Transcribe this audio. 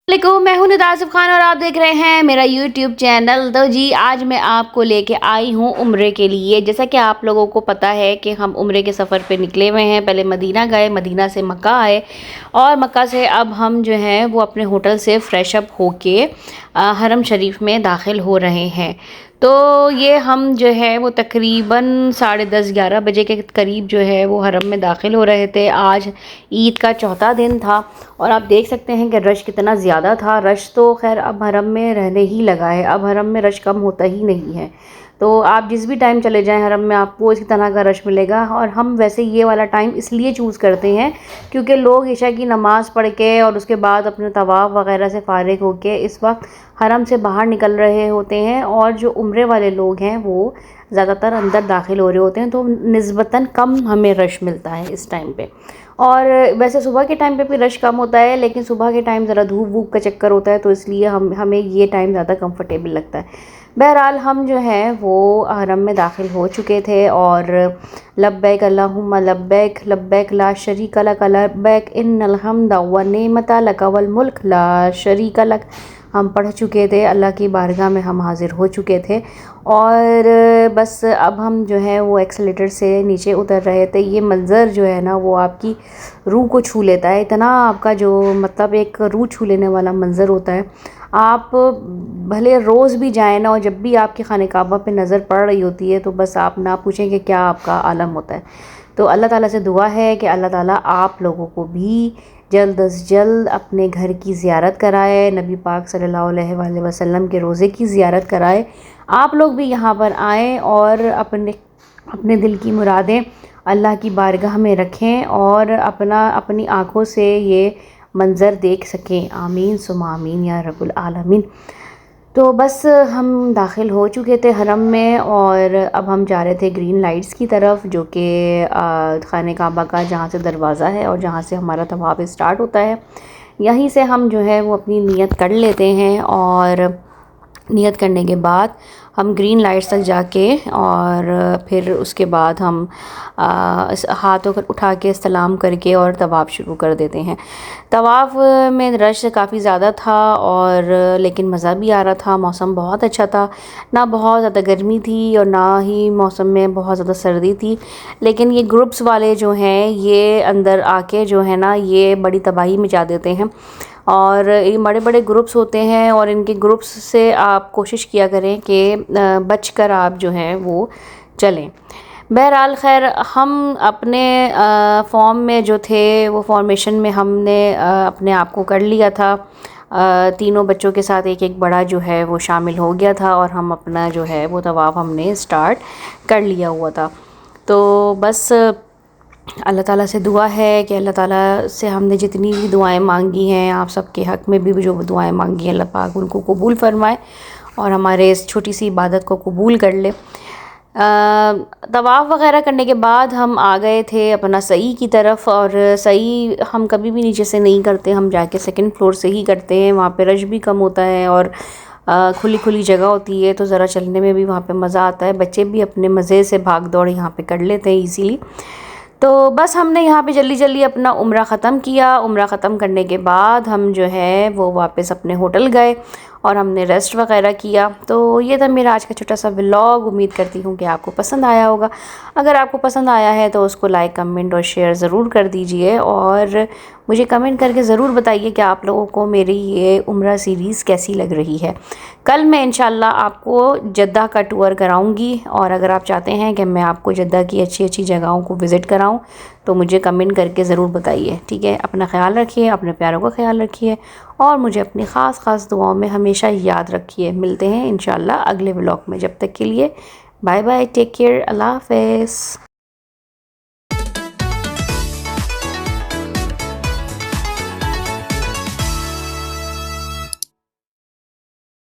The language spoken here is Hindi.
वालेकुम, मैं हूं निदा आसिफ खान और आप देख रहे हैं मेरा यूट्यूब चैनल। तो जी आज मैं आपको लेके आई हूं उम्रे के लिए। जैसा कि आप लोगों को पता है कि हम उम्रे के सफ़र पे निकले हुए हैं। पहले मदीना गए, मदीना से मक्का आए और मक्का से अब हम जो हैं वो अपने होटल से फ़्रेश अप होके हरम शरीफ में दाखिल हो रहे हैं। तो ये हम जो है वो तकरीबन 10:30-11 बजे के करीब जो है वो हरम में दाखिल हो रहे थे। आज ईद का चौथा दिन था और आप देख सकते हैं कि रश कितना ज़्यादा था। रश तो खैर अब हरम में रहने ही लगा है, अब हरम में रश कम होता ही नहीं है। तो आप जिस भी टाइम चले जाएं हरम में आपको इसी तरह का रश मिलेगा। और हम वैसे ये वाला टाइम इसलिए चूज़ करते हैं क्योंकि लोग इशा की नमाज़ पढ़ के और उसके बाद अपने तवाफ़ वगैरह से फ़ारिग होके इस वक्त हरम से बाहर निकल रहे होते हैं और जो उम्रे वाले लोग हैं वो ज़्यादातर अंदर दाखिल हो रहे होते हैं। तो निस्बतन कम हमें रश मिलता है इस टाइम पे। और वैसे सुबह के टाइम पे भी रश कम होता है, लेकिन सुबह के टाइम ज़रा धूप वूप का चक्कर होता है तो इसलिए हमें ये टाइम ज़्यादा कंफर्टेबल लगता है। बहरहाल हम जो हैं वो हरम में दाखिल हो चुके थे और लब्बैक अल्लाहुम्मा लब्बैक लब्बैक ला शरीका लक लब्बैक इन्नल हम्दा व नेमता लक वल मुल्क ला शरीका लक हम पढ़ चुके थे। अल्लाह की बारगाह में हम हाज़िर हो चुके थे और बस अब हम जो है वो एक्सेलेटर से नीचे उतर रहे थे। ये मंज़र जो है ना वो आपकी रूह को छू लेता है। इतना आपका जो मतलब एक रूह छू लेने वाला मंज़र होता है। आप भले रोज़ भी जाएँ ना और जब भी आपकी खाने काबा पे नज़र पड़ रही होती है तो बस आप ना पूछें कि क्या आपका आलम होता है। तो अल्लाह ताला से दुआ है कि अल्लाह ताला आप लोगों को भी जल्द अज़ जल्द अपने घर की ज़ियारत कराए, नबी पाक सल्लल्लाहु अलैहि वसल्लम के रोज़े की ज़ियारत कराए। आप लोग भी यहाँ पर आएँ और अपने अपने दिल की मुरादें अल्लाह की बारगाह में रखें और अपनी आँखों से ये मंज़र देख सकें। आमीन सुम्मा आमीन या रब्बुल आलमीन। तो बस हम दाखिल हो चुके थे हरम में और अब हम जा रहे थे ग्रीन लाइट्स की तरफ, जो कि खाने काबा का जहाँ से दरवाज़ा है और जहाँ से हमारा तवाफ़ स्टार्ट होता है। यहीं से हम जो है वो अपनी नियत कर लेते हैं और नियत करने के बाद हम ग्रीन लाइट्स तक जाके और फिर उसके बाद हम हाथों को उठा के सलाम करके और तवाफ़ शुरू कर देते हैं। तवाफ़ में रश काफ़ी ज़्यादा था और लेकिन मज़ा भी आ रहा था। मौसम बहुत अच्छा था, ना बहुत ज़्यादा गर्मी थी और ना ही मौसम में बहुत ज़्यादा सर्दी थी। लेकिन ये ग्रुप्स वाले जो हैं ये अंदर आके जो है ना ये बड़ी तबाही मचा देते हैं और ये बड़े बड़े ग्रुप्स होते हैं और इनके ग्रुप्स से आप कोशिश किया करें कि बचकर आप जो हैं वो चलें। बहरहाल खैर हम अपने फॉर्म में जो थे वो फॉर्मेशन में हमने अपने आप को कर लिया था। तीनों बच्चों के साथ एक एक बड़ा जो है वो शामिल हो गया था और हम अपना जो है वो तवाफ़ हमने स्टार्ट कर लिया हुआ था। तो बस अल्लाह ताला से दुआ है कि अल्लाह ताला से हमने जितनी भी दुआएं मांगी हैं, आप सबके हक़ में भी जो दुआएं मांगी हैं अल्लाह पाक उनको कबूल फ़रमाए और हमारे इस छोटी सी इबादत को कबूल कर ले। तवाफ़ वग़ैरह करने के बाद हम आ गए थे अपना सई की तरफ और सई हम कभी भी नीचे से नहीं करते, हम जाके सेकंड फ्लोर से ही करते हैं। वहाँ पे रश भी कम होता है और खुली खुली जगह होती है तो ज़रा चलने में भी वहाँ पे मज़ा आता है। बच्चे भी अपने मज़े से भाग दौड़ यहाँ पे कर लेते हैं ईज़िली। तो बस हमने यहाँ पे जल्दी जल्दी अपना उम्रा ख़त्म किया। उम्रा ख़त्म करने के बाद हम जो है वो वापस अपने होटल गए और हमने रेस्ट वगैरह किया। तो ये था मेरा आज का छोटा सा व्लॉग। उम्मीद करती हूँ कि आपको पसंद आया होगा। अगर आपको पसंद आया है तो उसको लाइक कमेंट और शेयर ज़रूर कर दीजिए और मुझे कमेंट करके ज़रूर बताइए कि आप लोगों को मेरी ये उम्रा सीरीज़ कैसी लग रही है। कल मैं इंशाल्लाह आपको जद्दा का टूर कराऊंगी और अगर आप चाहते हैं कि मैं आपको जद्दा की अच्छी अच्छी जगहों को विज़िट कराऊं तो मुझे कमेंट करके ज़रूर बताइए। ठीक है, अपना ख्याल रखिए, अपने प्यारों का ख्याल रखिए और मुझे अपनी ख़ास दुआओं में हमेशा याद रखिए। मिलते हैं इंशाल्लाह अगले व्लॉग में। जब तक के लिए बाय बाय, टेक केयर, अल्लाह हाफ़िज़।